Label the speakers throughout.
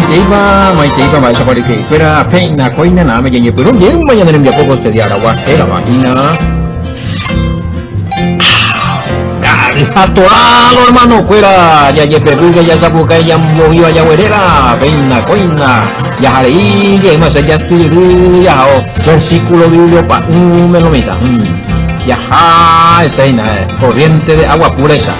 Speaker 1: Maiteiba, vai sabari que fuera peina, coina, nada, me pero bien, mañana en mi poco este día, agua, era vagina. Atualo, hermano, fuera, ya peruga, ya sabuca, ya movió, ya huerera, peina, coina, ya jareí, ya más allá sí, ya versículo bíblico pa me lo mita. Ya esa corriente de agua pureza.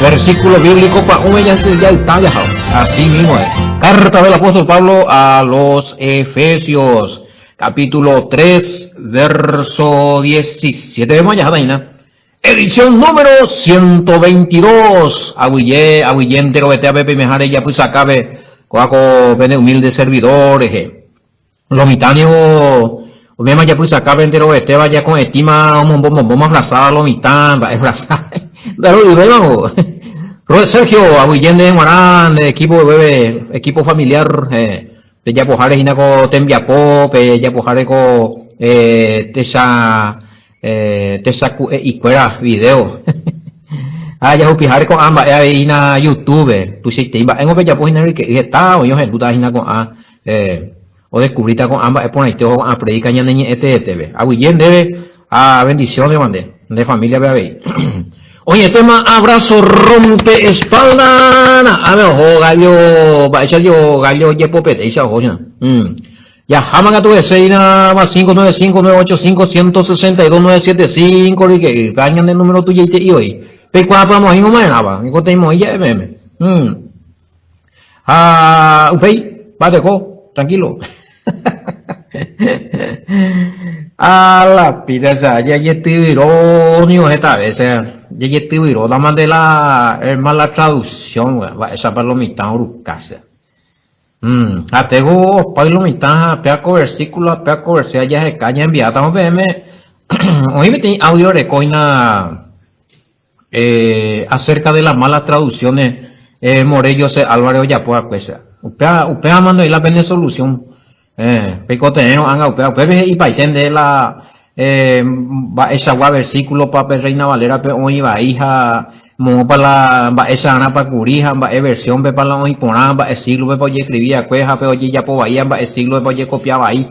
Speaker 1: Versículo bíblico pa ya está, ya así mismo es. Carta del apóstol Pablo a los Efesios, capítulo 3, verso 17 de Mayadaina. Edición número 122. Aguillente lo vete a Pepe Mejare ya pues acabe coaco vende humilde servidores. Los mitanios Obviamente ya pues acabe entero este vaya con estima vamos a abrazar los mitán, va a abrazar. Dalo y vemos. Sergio Aguillente de Morán, de equipo bebé, equipo familiar de Yapojare Hinaco Tembiapo, Yapojare co Tesa y fuera video. Ya upijare con amba ina YouTube, tu si te iba en opeya pues que está o yo en puta hina con o descubrita con amba por ahí te a predicar ya niña este Aguillén debe a bendición de mande de familia bebé. Oye, tema abrazo rompe espalda. A ver, ojo gallo, va a echar yo gallo yepopete, esa ojo ya. Ya, jaman a tu escena más 595-985-162-975 y que ganan el número tuyo y hoy. Pero cuando vamos a ir más nada, y contemos ya meme. Upey, vale, tranquilo. A la pida ya estoy irónico esta vez, ya estoy irónico, la mandé la traducción, esa palomita urucasa. Atego palomita, peaco versículo, ya se caña enviada, vamos a verme. Hoy me tiene audio de coina acerca de las malas traducciones, Morello Álvaro ya pueda pues. Upea mando y la pene solución. Pecotenero anga upea y paiten de la esa versículo pa Reina Valera pe hoy va hija mo para la esa ana pa curija va versión pe para la hoy pona va siglo pe oye escribía cueja pe oye ya po bahía va siglo pe oye copiaba ahí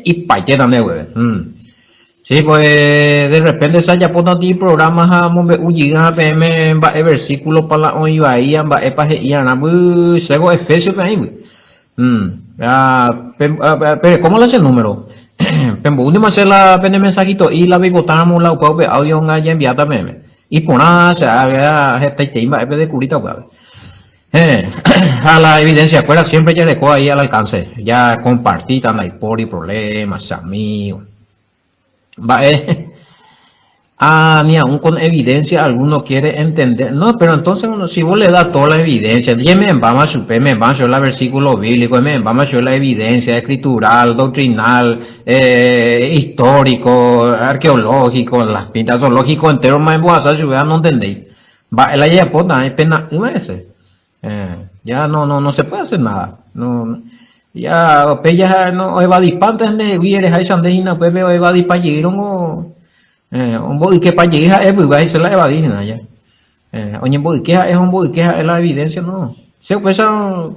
Speaker 1: y paiten también güey. Sí, pues de repente se haya puesto ti programas a mombe uyiga pm va versículo para la hoy bahía va epa y ana bu sego Efesios pe ahí. Pero ¿cómo le hace el número? Pero última hacer la pene mensajito y la bigotamos la upau audio nga ya enviada meme y pona se haga esta tema de curita pues a la evidencia acuerda siempre ya dejó ahí al alcance ya compartí tan hay por y problemas amigos va ni aún con evidencia alguno quiere entender. No, pero entonces si vos le das toda la evidencia, me vamos a supe, me vamos a el versículo bíblico, me vamos a la evidencia escritural, doctrinal, histórico, arqueológico, las pintas zoológicos enteros, más vos a ayudar, no entendéis. Va, la ya pota, es pena, ya no se puede hacer nada. No, ya, ya no evadí pantas de guieres, hay sandejina, pues veo evadí payero, un body para llegar es muy bajo la evadina ya. Oye, body que es un body que es la evidencia no. Se pesa un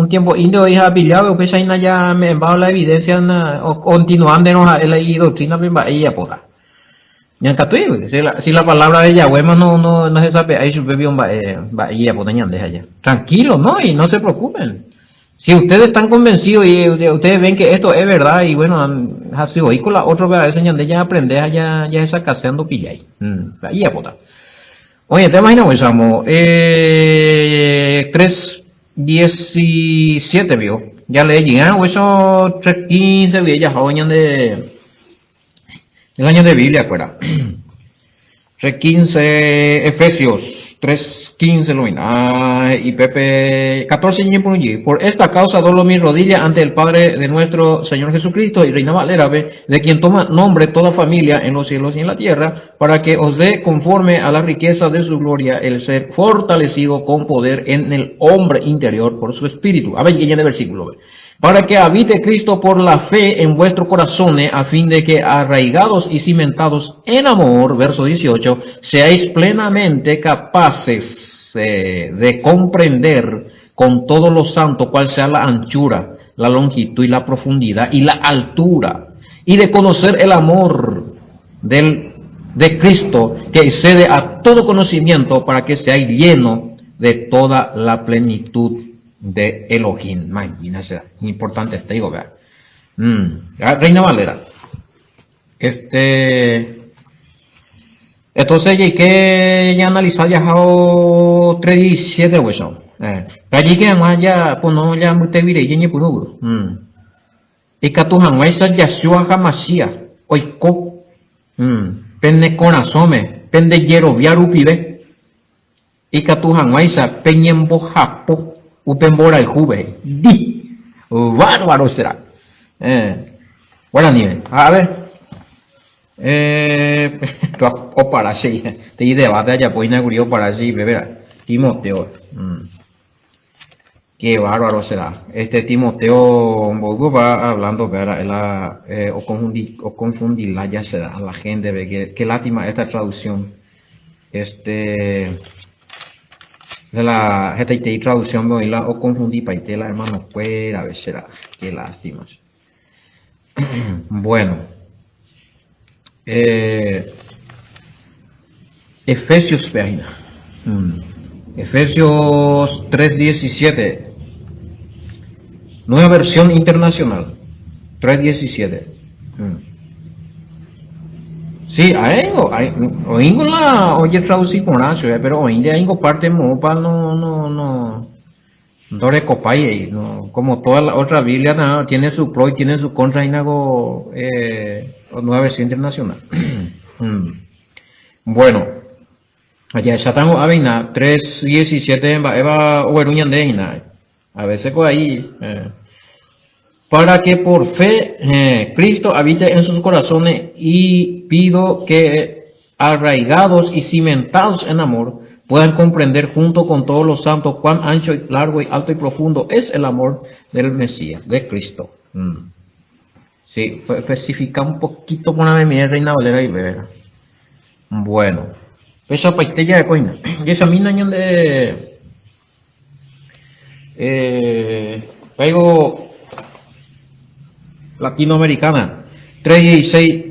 Speaker 1: tiempo indio hija pillado, pesa ina ya me va la evidencia o continuando no la doctrina me va ella poda. Ya catue, si la palabra de Yahweh no se sabe ahí su bebé va ella poda ñande allá. Tranquilo, no, y no se preocupen. Si ustedes están convencidos y ustedes ven que esto es verdad y bueno, así hoy con la otra vez enseñando ya aprender ya esa caseando pillay. Ahí ya pota. Oye, te imaginas pues amo 3:17 vio. Ya le dije, eso 3:15 vio ya joven de el año de Biblia, acuerda. 3:15 Efesios 3:15 lo y Pepe 14 por esta causa doblo mi rodilla ante el Padre de nuestro Señor Jesucristo y Reina Valera de quien toma nombre toda familia en los cielos y en la tierra para que os dé conforme a la riqueza de su gloria el ser fortalecido con poder en el hombre interior por su espíritu. A ver, que llena el versículo. Para que habite Cristo por la fe en vuestros corazones, a fin de que arraigados y cimentados en amor, verso 18, seáis plenamente capaces de comprender con todos los santos, cuál sea la anchura, la longitud y la profundidad y la altura, y de conocer el amor de Cristo que excede a todo conocimiento, para que seáis lleno de toda la plenitud de Elohim. Imagínense, importante este, digo, vea. Reina Valera. Entonces hay que ya analizar ya 317 hueso. Allí que además ya pues no ya muy te viré ya puno. Y que tu hanwaisa Yeshua Hamashiach oiko. Pende corazome, pende yeroviaru pibe. Y que tu hanwaisa peñembo japo upembora el jube. Di. Bárbaro será. Bueno, nivel. A ver. O para así, te debate allá pues inauguró para así, beberá. Timoteo, qué bárbaro será. Este Timoteo va hablando, verá, o confundirla ya será a la gente, ve qué lástima esta traducción. De la traducción o confundí paitela, hermano, pues a ver será, qué lástima. Bueno. Efesios página. Efesios 3:17. Nueva versión internacional. 3:17. Sí, oingo la oye traducir por nacio, pero hoy día ingo parte mopa no recopay, no, como toda la otra Biblia no, tiene su pro y tiene su contra y nago nueva versión internacional. Bueno, allá ya estamos a 3:17 eva overuñan de hina. A veces con ahí para que por fe Cristo habite en sus corazones, y pido que arraigados y cimentados en amor puedan comprender junto con todos los santos cuán ancho y largo y alto y profundo es el amor del Mesías, de Cristo. Sí, especifica un poquito, poname mi Reina Valera y ver. Bueno, esa paitella de coina. Y esa mina de pego latinoamericana 3:16,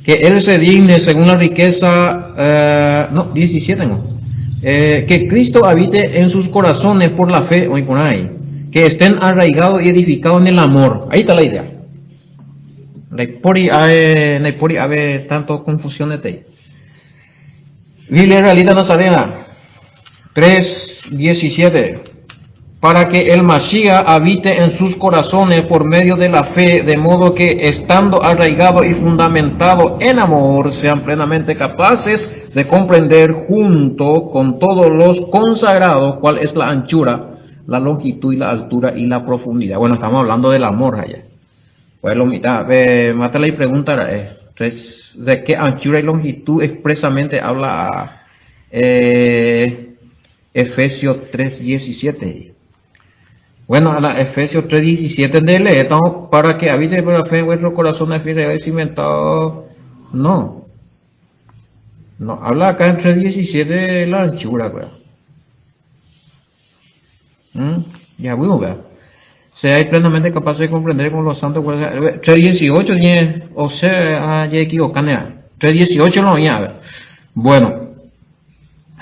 Speaker 1: que él se digne según la riqueza, 17 no. Que Cristo habite en sus corazones por la fe, que estén arraigados y edificados en el amor. Ahí está la idea. Naipori ave tanto confusiones de ahí. Biblia Realita Nazarena 3:17, para que el Mashiach habite en sus corazones por medio de la fe, de modo que estando arraigados y fundamentados en amor, sean plenamente capaces de comprender junto con todos los consagrados cuál es la anchura, la longitud y la altura y la profundidad. Bueno, estamos hablando del amor allá. Pues lo mitad, mátala y pregunta, ¿de qué anchura y longitud expresamente habla Efesios 3:17? Bueno, a la Efesios 3:17 de leer, para que habite por la fe en vuestro corazón firme y cimentado. No, habla acá en 3:17 de la anchura, ya bueno, seáis plenamente capaces de comprender con los santos. 3:18, o sea, ya equivocan, 3:18 no, ya. Bueno,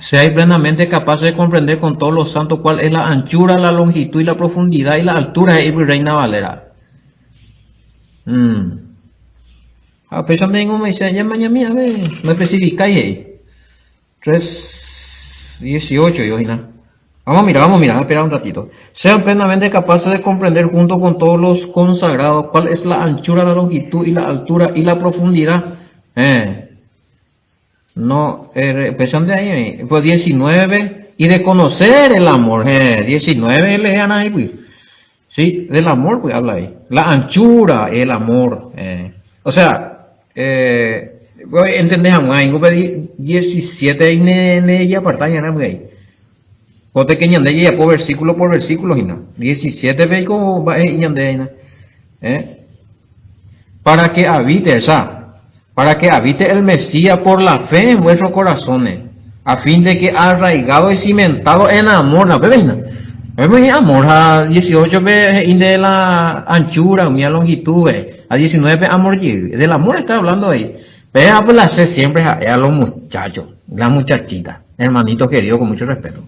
Speaker 1: seáis plenamente capaces de comprender con todos los santos cuál es la anchura, la longitud y la profundidad y la altura de Reina Valera. A pesar de que me dice, ya mañana, no especificáis ahí. 3:18, yo, Vamos a mirar, espera un ratito. Sean plenamente capaces de comprender junto con todos los consagrados cuál es la anchura, la longitud y la altura y la profundidad. No, empezando de ahí, pues 19, y de conocer el amor, 19 lean ahí, pues. Sí, del amor, pues habla ahí. La anchura, el amor, o sea, entendés, ahí, 17 y ya apartan, ya, pues ahí. Pote que ñande ya por versículo, hina. 17 ve como va ñande, para que habite, para que habite el Mesías por la fe en vuestros corazones, a fin de que arraigado y cimentado en amor, ¿no? Es amor a 18 veces de la anchura, mi longitud, a 19 amor, del amor está hablando ahí. Pero hablarse siempre a los muchachos, las muchachitas, hermanitos queridos, con mucho respeto.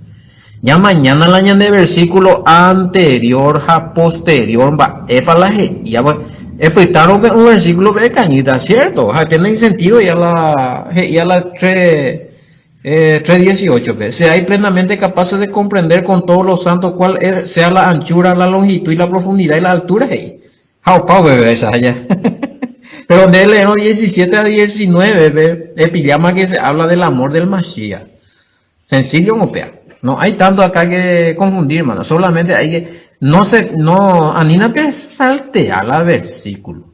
Speaker 1: Ya mañana la añade versículo anterior a posterior, va, es para la gente, ya va, explicaron un versículo de cañita, ¿cierto? Tiene sentido ya la 3:18, seáis plenamente capaces de comprender con todos los santos cuál sea la anchura, la longitud y la profundidad y la altura. Hey. How power esa allá. Pero donde leemos 17 a 19, el pijama que se habla del amor del Mashiach. Sencillo o pea. No hay tanto acá que confundir, hermano. Solamente hay que, Anina que saltea la versículo.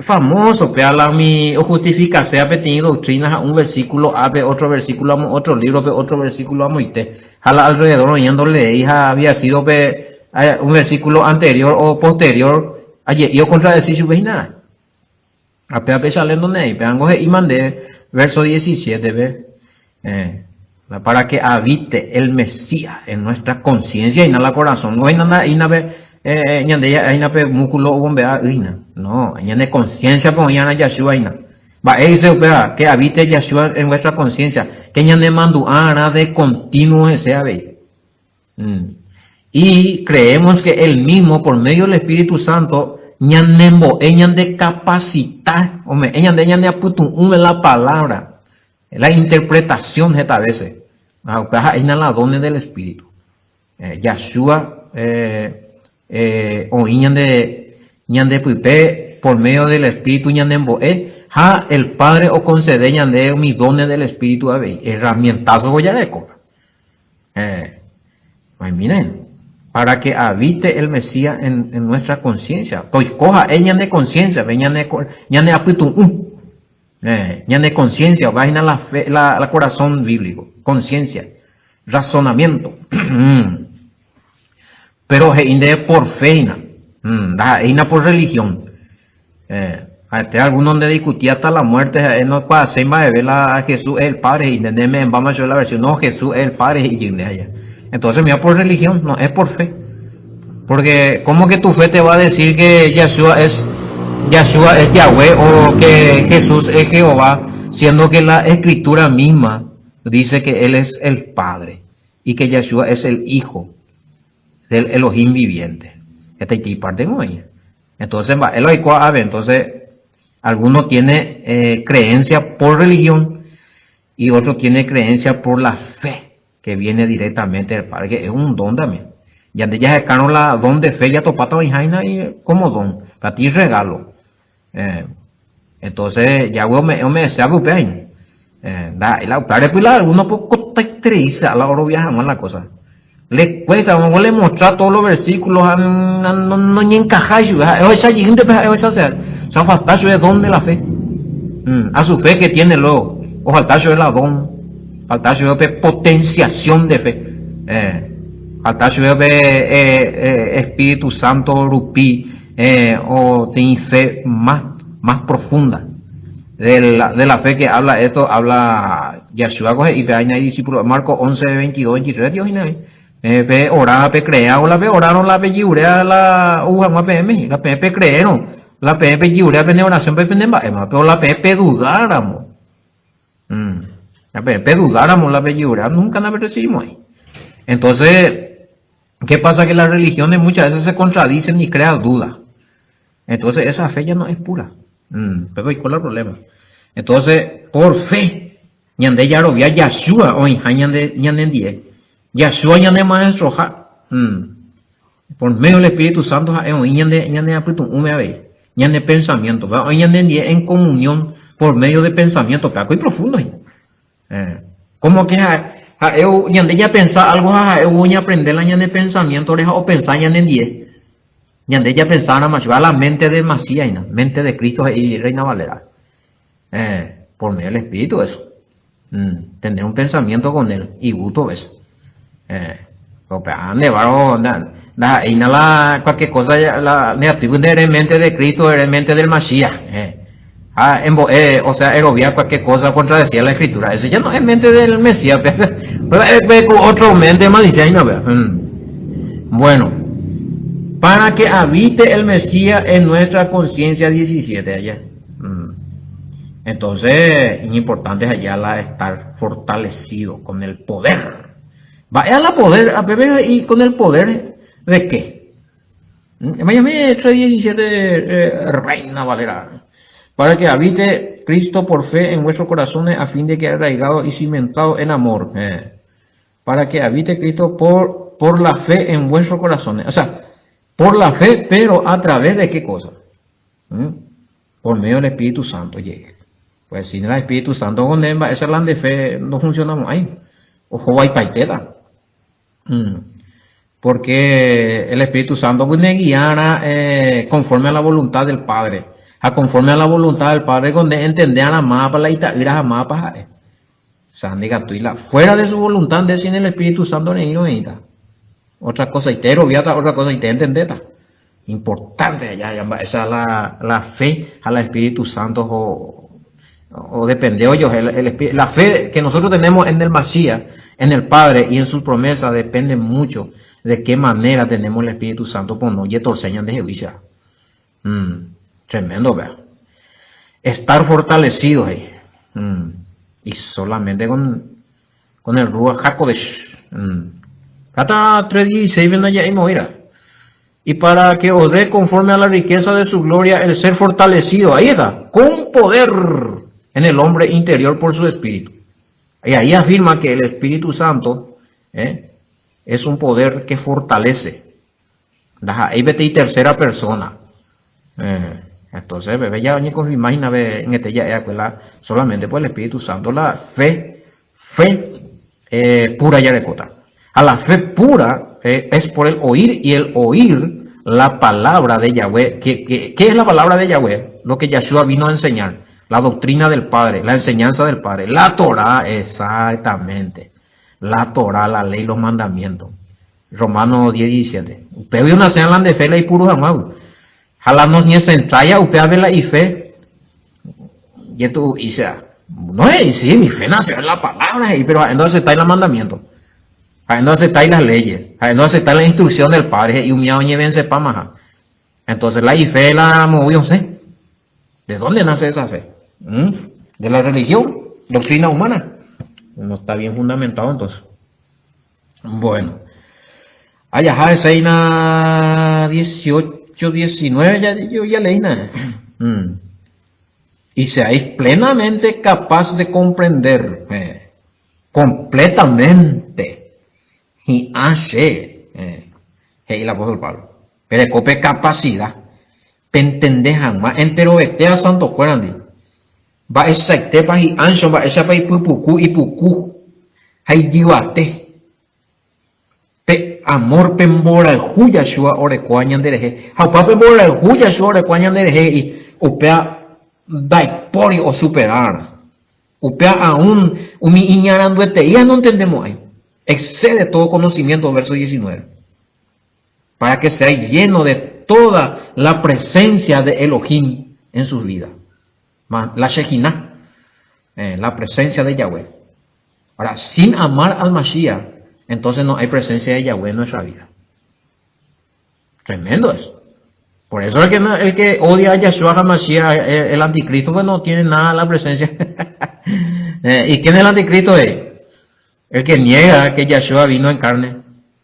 Speaker 1: Famoso, pea la mi, o justifica sea tenido doctrinas a un versículo, a otro versículo, a otro libro, otro versículo, a moite. Jala alrededor, oyéndole, hija, había sido un versículo anterior o posterior. Ayer, yo contradecir su nada. Apea pesale donde hay, peango y mandé, verso 17, ve. Para que habite el Mesías en nuestra conciencia y en la corazón. No hay nada, y nada, músculo bombea, no, hay nada conciencia, pues ya no Yeshua, va, dice, que habite Yeshua en vuestra conciencia, que ya ne mandu ana de continuo ese ave. Y creemos que él mismo, por medio del Espíritu Santo, ñan de capacitar, hombre, ñan de apuntun la palabra. La interpretación esta veces, hay la dones del Espíritu. Yeshua, o ñan de puipe, por medio del Espíritu, ñan de emboe, el Padre o concede ñan de mis dones del Espíritu, herramientazo goyareco. Miren, para que habite el Mesías en nuestra conciencia. Coja, ñan de conciencia, ñan de aputun ya de conciencia, vaina la fe, la corazón bíblico, conciencia, razonamiento. Pero de por fe, por religión. Algunos donde discutía hasta la muerte, no se va a ver a Jesús el Padre, y vamos a hacer la versión, no, Jesús el Padre, y allá. Entonces, mira, por religión, no, es por fe. Porque, ¿cómo que tu fe te va a decir que Yeshua es Yahweh o que Jesús es Jehová, siendo que la escritura misma dice que Él es el Padre y que Yeshua es el Hijo del Elohim viviente? Entonces, entonces algunos tienen creencia por religión y otros tienen creencia por la fe que viene directamente del Padre, que es un don también. Ya se cano la don de fe, ya topata y como don, para ti regalo. Entonces ya me sabe bien, la padre pues alguno poco te a la hora viajamos la cosa, le cuesta, vamos a le mostrar todos los versículos, no ni encajar esa gente, esa falta de don de la fe, a su fe que tiene luego, o falta de la don, falta de potenciación de fe, falta de Espíritu Santo rupí, o tiene fe más profunda de la fe que habla esto, habla Yeshua y ve añadir discípulo Marcos 11, 22, 23, Dios ve orar, pe crea, o la ve oraron, la pe lliurea, la más PM, la pe creeron, la pe lliurea, pe oración, pe pero la pe dudáramos, la pe dudáramos, la pe lliurea, nunca la recibimos ahí. Entonces, ¿qué pasa? Que las religiones muchas veces se contradicen y crean dudas. Entonces esa fe ya no es pura. Pero ¿y cuál es el problema? Entonces, por fe, ñande ya robia Yeshua o ñande ñande Yeshua ñande maestro por medio del Espíritu Santo ñande aputu ñande pensamiento, ñande en comunión por medio de pensamiento, pero muy profundo. Como que eu ñande ya pensar algo, eu voy a aprender la ñande pensamiento, o pensar ñande Ñande ya pensaba más va la mente de Masías, mente de Cristo y Reina Valera. Por medio del Espíritu eso. Tener un pensamiento con él y gusto eso. Cualquier cosa la negativa de mente de Cristo, de mente del Masías. O sea, erobiar cualquier cosa contradecía la escritura. Ese ya no es mente del Mesías, pero es otro mente maliciano. Bueno, para que habite el Mesías en nuestra conciencia 17 allá. Entonces, es importante allá estar fortalecido con el poder. Vaya a poder, y con el poder de qué. Miami 3:17 Reina Valera. Para que habite Cristo por fe en vuestros corazones, a fin de que arraigado y cimentado en amor. Para que habite Cristo por la fe en vuestros corazones. O sea, por la fe, pero a través de qué cosa. Por medio del Espíritu Santo llegue. Pues sin el Espíritu Santo con él, esa land de fe no funcionamos ahí. Ojo, hay paiteta. Porque el Espíritu Santo pues me guiara conforme a la voluntad del Padre. Conforme a la voluntad del Padre, donde entender a mapa la itaira a mapa. Fuera de su voluntad, de sin el Espíritu Santo ni no. Otra cosa, y te robiata, otra cosa, y te entendeta. Importante, esa es la fe al Espíritu Santo, o depende, la fe que nosotros tenemos en el Masías, en el Padre y en sus promesas, depende mucho de qué manera tenemos el Espíritu Santo, pues no, y torceñan de Jehová. Tremendo, ¿verdad? Estar fortalecidos ahí. Y solamente con el Ruach HaKodesh. Hasta 3:16 ven allá y morirá. Y para que os dé conforme a la riqueza de su gloria el ser fortalecido. Ahí está. Con poder en el hombre interior por su espíritu. Y ahí afirma que el Espíritu Santo es un poder que fortalece. Ahí vete y tercera persona. Entonces, bebé, ya con imagina en este ya solamente por el Espíritu Santo, la fe pura ya recota. A la fe pura es por el oír, y el oír la palabra de Yahweh. ¿Qué es la palabra de Yahweh? Lo que Yahshua vino a enseñar, la doctrina del Padre, la enseñanza del Padre, la Torah, exactamente, la Torah, la ley, los mandamientos. Romanos 10:17. Pero una sean de fe y puro amados. Jala nos ni se entraya, upea vela y fe. Y tú, y sea, no es, sí, mi fe nace en la palabra, pero entonces está en el mandamiento. Entonces está en las leyes. Entonces está en la instrucción del Padre. Y un miau vence pa maja. Entonces la fe la movió, ¿sí? ¿De dónde nace esa fe? ¿De la religión? ¿Doctrina humana? No está bien fundamentado entonces. Bueno. Allá, Seina 18-19, yo ya leí nada. Y seáis plenamente capaz de comprender, completamente, y hace, el apóstol Pablo, pero cope capacidad, pentendejan más, entero a santo cuerandi, va esa tepa y ancho, va esa pa y puku, hay divate, amor pembora el huya shua orecuañan dereje, haupa pembora el huya shua orecuañan dereje, y upea daipori o superar, upea aún umi iñaranduete, ya no entendemos ahí, excede todo conocimiento, verso 19, para que sea lleno de toda la presencia de Elohim en sus vidas, la Shekinah, la presencia de Yahweh. Ahora, sin amar al Mashiach, entonces no hay presencia de Yahweh en nuestra vida. Tremendo eso. Por eso el que odia a Yahshua HaMashiach, el anticristo, pues no tiene nada de la presencia. ¿Y quién es el anticristo? El que niega que Yahshua vino en carne,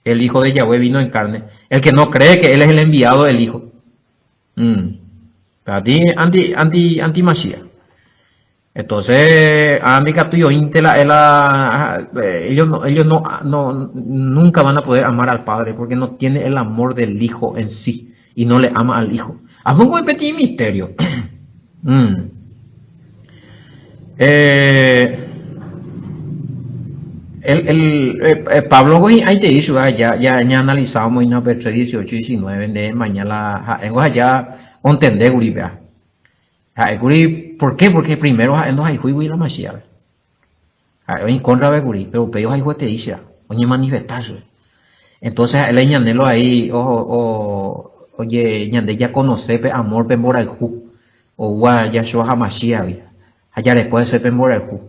Speaker 1: el Hijo de Yahweh vino en carne. El que no cree que Él es el enviado del Hijo. Anti-Mashiach. Entonces, ellos nunca van a poder amar al Padre porque no tiene el amor del Hijo en sí y no le ama al Hijo. Hazme un petit misterio. Pablo ahí te hizo ya analizamos en la 18-19 de mañana ya entender guribea. ¿Por qué? Porque primero no hay juicio y la Mashiach. En contra de Guri, pero ellos hay te dice, oye manifestarse. Entonces él añadelo ahí, oye, ñande ya conoce amor pe moral ju. o gua Yahshua HaMashiach, allá después se pembora el ju.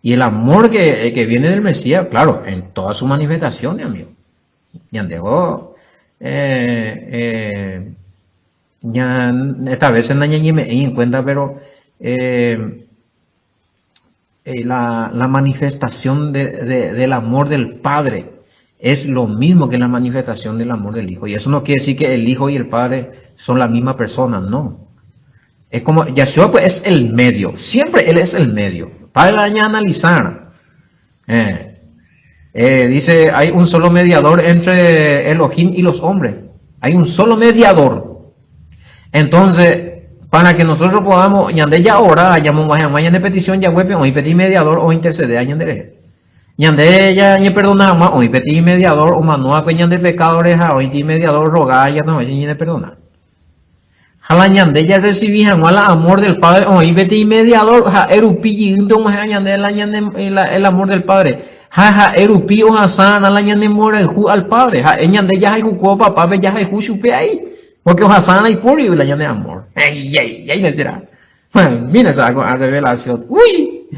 Speaker 1: Y el amor que viene del Mesías, claro, en todas sus manifestaciones, amigo. Ya dejó, ya esta vez en año me en cuenta, pero la manifestación del amor del Padre es lo mismo que la manifestación del amor del Hijo. Y eso no quiere decir que el Hijo y el Padre son la misma persona, no. Es como, Yahshua pues es el medio, siempre Él es el medio. Para analizar, dice, hay un solo mediador entre Elohim y los hombres. Hay un solo mediador. Entonces, para que nosotros podamos, ñande ya ahora, llamamos a mañana de petición, ya huepe, hoy pedí mediador, o interceder, ñande. Ñande ya, ñe perdona, hoy pedí mediador, o manua, pues ñande pecadores, hoy pedí mediador, rogar, ya no, ñe perdona. Jala ñande ya recibí, jamala amor del Padre, hoy pedí mediador, ja, erupi, el amor del Padre. Ja, erupi, o hasan, ala ñande mora, al Padre, ja, ñande ya, juco, papá, ya, chupe ahí. Porque Hasana y puri la llama de amor. ¡Ey, me será! Mira esa revelación. ¡Uy!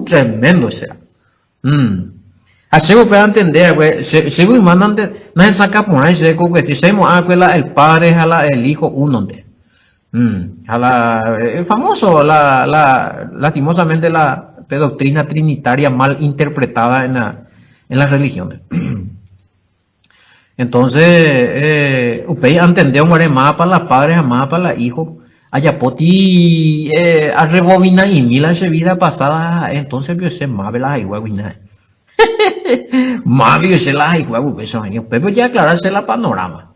Speaker 1: Tremendo sea. Así que puede entender, güey. Según mandan de. No se saca por ahí, se coge. Si se mueve el padre, el hijo, uno de. El famoso, lastimosamente, la doctrina trinitaria mal interpretada en las religiones. Entonces, usted entendió más para la padre, más para la hijo. Allá poti a rebobinar y mila esa vida pasada, entonces vio ese más la igual. Más vio ese la igual, eso años. Pero ya aclararse la panorama.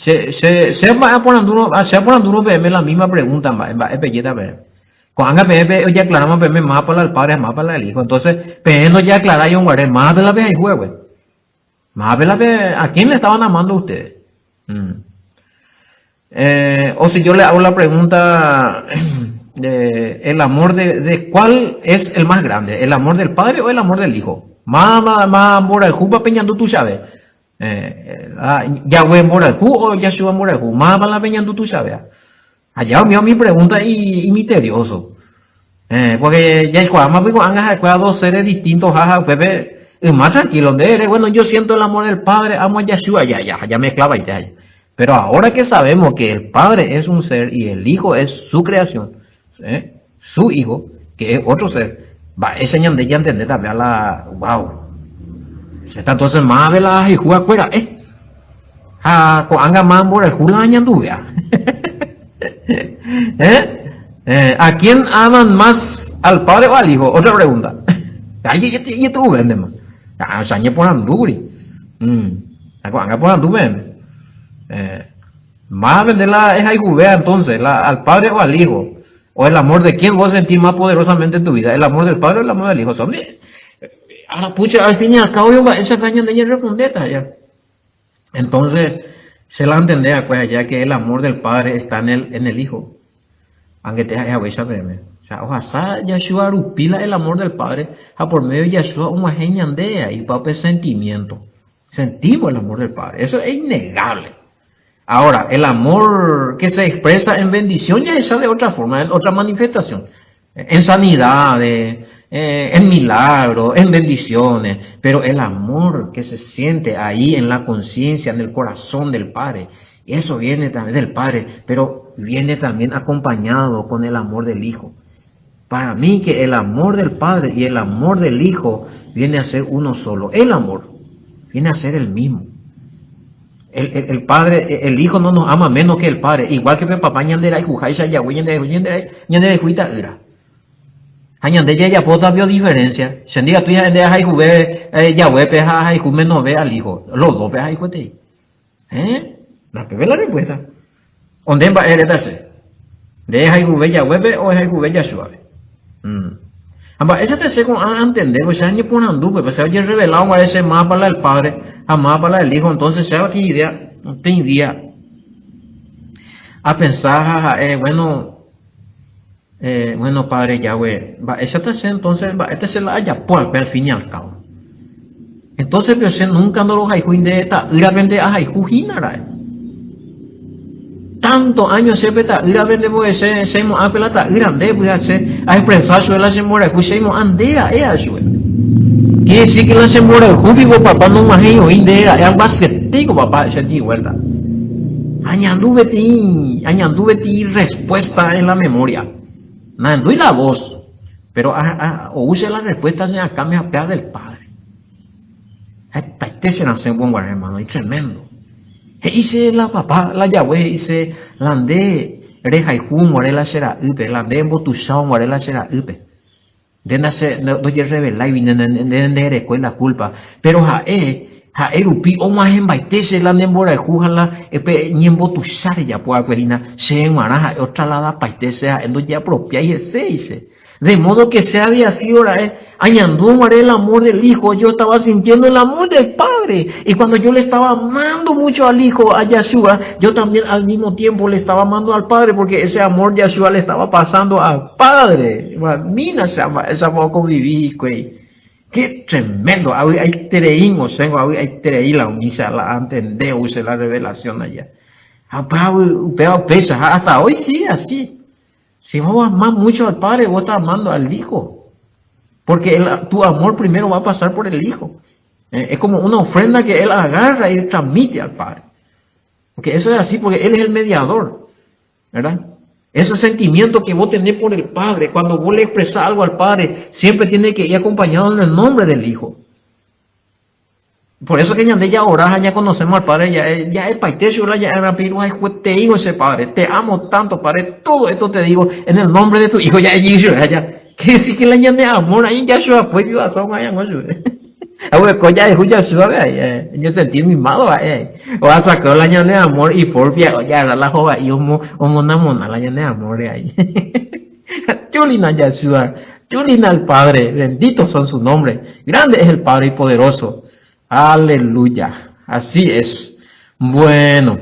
Speaker 1: Se va poniendo uno la misma pregunta, es belleta, cuando ya aclaramos más para el padre, más para el hijo. Entonces, no ya aclarar yo guardé más de la vez y juego. Más de la vez, ¿a quién le estaban amando ustedes? O si yo le hago la pregunta el amor de cuál es el más grande, el amor del padre o el amor del hijo. Más mora el jupa peñando tú sabes. Yahweh mora el ju o Yahshua mora el ju. Más para la peñando tú sabes. Allá mi pregunta y misterioso. Porque ya más digo, han dos seres distintos, jaja, Pepe, más tranquilo, bueno, yo siento el amor del Padre, amo a Yahshua, ya me clava y ya. Pero ahora que sabemos que el Padre es un ser y el Hijo es su creación, su Hijo, que es otro ser, va, ese ñande ya entender también wow. Se está entonces más de la y juega fuera, con anga más por el jula ñanduvia. ¿A quién aman más, al padre o al hijo? Otra pregunta. Ahí tú vendes más. Sañe por anduri. Anga por anduri. Más venderla es ahí vea entonces, al padre o al hijo. O el amor de quién vos sentís más poderosamente en tu vida. El amor del padre o el amor del hijo. Son ahora pucha, al fin y al cabo yo esa caña de ella respondeta ya. Entonces, se la entendía pues ya que el amor del padre está en el hijo. Aunque te haya hueso verme. O sea, ojalá Yahshua rupila el amor del padre a por medio de Yahshua una geniandea y papel sentimiento. Sentimos el amor del padre. Eso es innegable. Ahora, el amor que se expresa en bendición ya es de otra forma, en otra manifestación. En sanidad, en milagros, en bendiciones. Pero el amor que se siente ahí en la conciencia, en el corazón del Padre, eso viene también del Padre, pero viene también acompañado con el amor del Hijo. Para mí que el amor del Padre y el amor del Hijo viene a ser uno solo. El amor viene a ser el mismo. El Padre, el Hijo no nos ama menos que el Padre. Igual que el papá ñandera y jujaisa yahweh ñandera y juita ira. Ñandera ya pota vio diferencia. Sendiga tuya ñandera hay juve yahweh peja hay juve no ve al Hijo. Los dos peja hay juete. La que ve la respuesta. ¿Dónde va a heredarse? ¿De hay juve yahweh o hay juve yahshua? Esa te sé con entender, pues se han puesto en duda, pues se ha revelado a ese más para el Padre, a más para el Hijo, entonces se ha tenido idea a pensar, bueno Padre Yahweh, esa te sé entonces, este se la haya pues al fin y al cabo. Entonces, pero se nunca no los hay de esta, ira vende a hay jinara. Tantos años se peta, ira vende porque se mo apelata, grande, pues se a expresar su la semora, pues se mo andea, su. Quiere decir que la semora, jubigo papá no más ellos, indera, es algo ascetico, papá, ese tío, ¿verdad? Añanduve ti respuesta en la memoria. Nando y la voz, pero o use la respuesta en acá me apea del Padre. Este se nace en buen guarda, hermano, y tremendo. Hice la papá, la Yahweh, hice lande, reja y jum, morela será upe, lande en botusao, morela será upe. De nacer, no revela y de escuela culpa, pero rupi o más en baitese la nembora de jujala, ni en botusar ya pueda cuerina, se en maraja, otra lada paitese, en donde ya propia y ese hice. De modo que se había sido añandú el amor del Hijo, yo estaba sintiendo el amor del Padre, y cuando yo le estaba amando mucho al Hijo, a Yahshua, yo también al mismo tiempo le estaba amando al Padre, porque ese amor Yahshua le estaba pasando al Padre. Mina esa convivir, qué tremendo, hay tereímos, hay tereí la unisa, la entender, use la revelación allá. Hasta hoy sigue así. Si vos amás mucho al Padre, vos estás amando al Hijo. Porque tu amor primero va a pasar por el Hijo. Es como una ofrenda que Él agarra y transmite al Padre. Porque eso es así, porque Él es el mediador. ¿Verdad? Ese sentimiento que vos tenés por el Padre, cuando vos le expresás algo al Padre, siempre tiene que ir acompañado en el nombre del Hijo. Por eso que ya orás, ya conocemos al Padre, ya es paitecho, ya es rápido, te digo ese Padre, te amo tanto, Padre, todo esto te digo en el nombre de tu Hijo, ya que sí que le añade amor, ahí ya su apoyo a son allá, no sé. Ya es ya suave, yo sentí mimado, o a sacar la añade amor y por ya la joven, y una mona la añade amor ahí. Chulina Yahshua, chulina el Padre, benditos son su nombre, grande es el Padre y poderoso. Aleluya, así es. Bueno,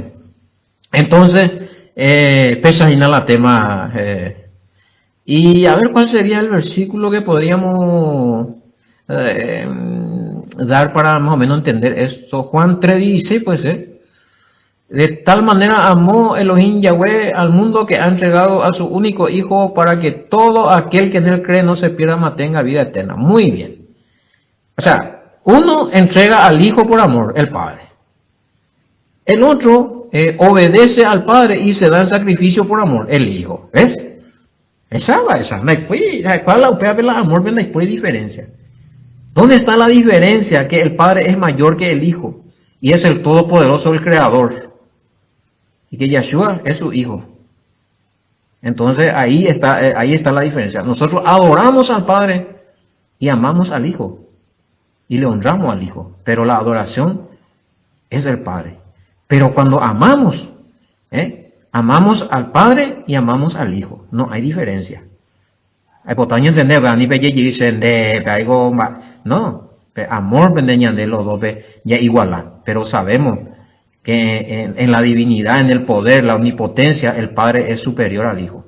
Speaker 1: entonces, pesajina la tema. Y a ver cuál sería el versículo que podríamos dar para más o menos entender esto. Juan 3:16, puede ser. De tal manera amó Elohim Yahweh al mundo que ha entregado a su único Hijo para que todo aquel que en él cree no se pierda, mas tenga vida eterna. Muy bien. O sea, uno entrega al Hijo por amor, el Padre. El otro obedece al Padre y se da el sacrificio por amor, el Hijo. ¿Ves? Esa. ¿Cuál es la amor? No hay diferencia. ¿Dónde está la diferencia? Que el Padre es mayor que el Hijo y es el Todopoderoso, el Creador. Y que Yahshua es su Hijo. Entonces ahí está la diferencia. Nosotros adoramos al Padre y amamos al Hijo. Y le honramos al Hijo, pero la adoración es del Padre. Pero cuando amamos al Padre y amamos al Hijo, no hay diferencia. Hay potencia entender, no, amor de los dos ya iguala, pero sabemos que en la divinidad, en el poder, la omnipotencia, el Padre es superior al Hijo.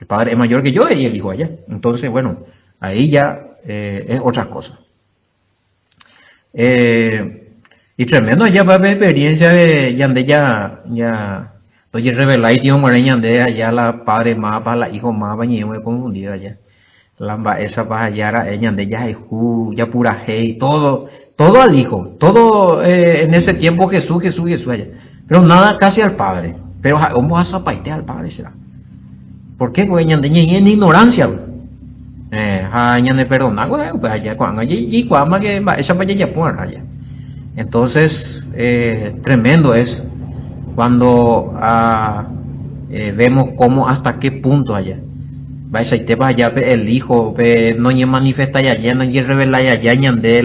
Speaker 1: El Padre es mayor que yo y el Hijo allá. Entonces, bueno, ahí ya es otra cosa. Y tremendo ya va a haber experiencia de yande ya oye reveláis tío moreña de allá la padre más para la hijo más bañe me confundida ya lamba esa para allá ella de ya ya pura hey todo al hijo todo en ese tiempo Jesús allá pero nada casi al padre pero vamos a zapaite al padre será ¿por qué? Porque ella de en ignorancia ñane perdona pues allá cuando allí cuando que esa para allá por allá entonces tremendo es cuando vemos cómo hasta qué punto allá va esa te va allá el hijo no ni manifiesta allá no ni revela allá ñande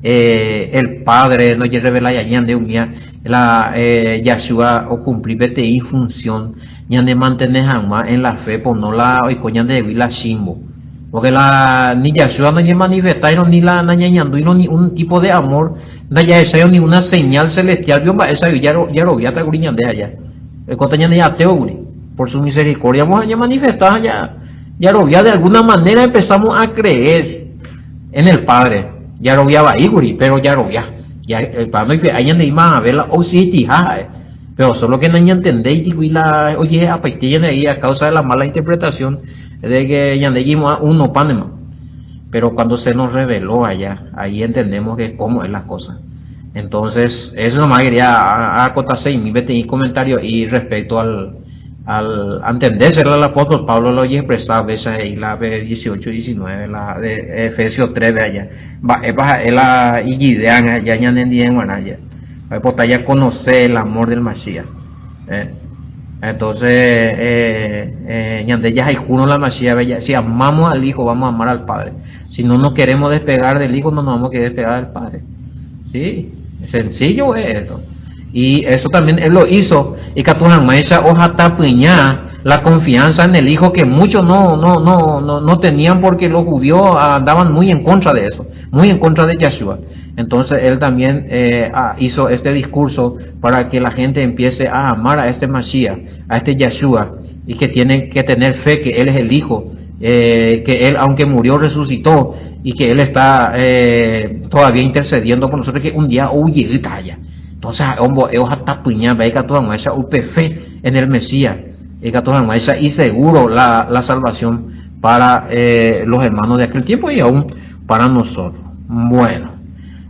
Speaker 1: el padre no ni revela allá ñande un día la Yahshua o cumplir vete función ñande mantener jamás en la fe por no la hoy coñande de la shimbo porque ni Yahshua no ni manifiesta ni la ñañando y no ni un tipo de amor no ya esa ni una señal celestial yo esa ya lo vi hasta guriñan de allá el cotañan de ateo guri por su misericordia vamos a manifestar ya lo vi de alguna manera empezamos a creer en el Padre ya lo ya va iguri, pero ya lo ya para mí que hayan de más a ver la OCT, pero solo que no entendéis y la oye a partir de ahí a causa de la mala interpretación de que ya dijimos uno panema, pero cuando se nos reveló allá, ahí entendemos que cómo es la cosa. Entonces eso nomás quería acotarse y mi vete comentario y respecto al entenderse el apóstol Pablo lo oye expresado veces ahí la 18 19 la de Efesios 3 de allá va la idean allá ya entendían bueno allá pues ya conocer el amor del Mashiach entonces ya hay uno la Mashiach si amamos al hijo vamos a amar al padre, si no nos queremos despegar del hijo no nos vamos a querer despegar del padre, sí, sencillo es esto. Y eso también él lo hizo, y que tu esa hoja tapiñá la confianza en el hijo que muchos no tenían porque los judíos andaban muy en contra de eso, muy en contra de Yeshua. Entonces él también hizo este discurso para que la gente empiece a amar a este Mashiach, a este Yeshua, y que tienen que tener fe que él es el hijo, que él aunque murió resucitó, y que él está todavía intercediendo por nosotros, que un día huye y talla. Entonces, hombre, ellos hasta puña, ve que toda esa fe en el Mesías, y seguro la salvación para los hermanos de aquel tiempo y aún para nosotros. Bueno,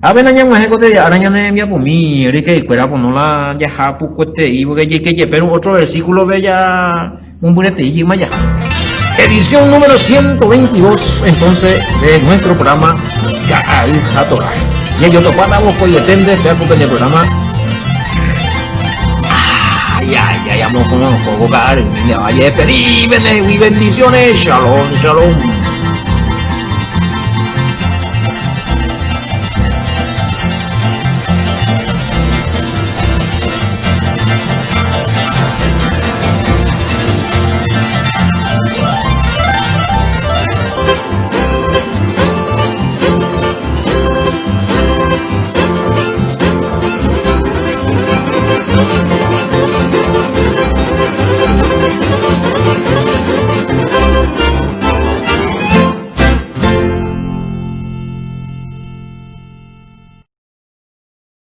Speaker 1: a ver, año más que araña me por mí, que fuera por no la ya pucote y que pero otro versículo ve ya un bonete y más ya. Edición número 122, entonces, de nuestro programa Ya al Hatorah. Y yo topaba vos por entender, vea porque en el programa ya vamos con los juegos, ya vaya a pedir bendiciones, shalom, shalom.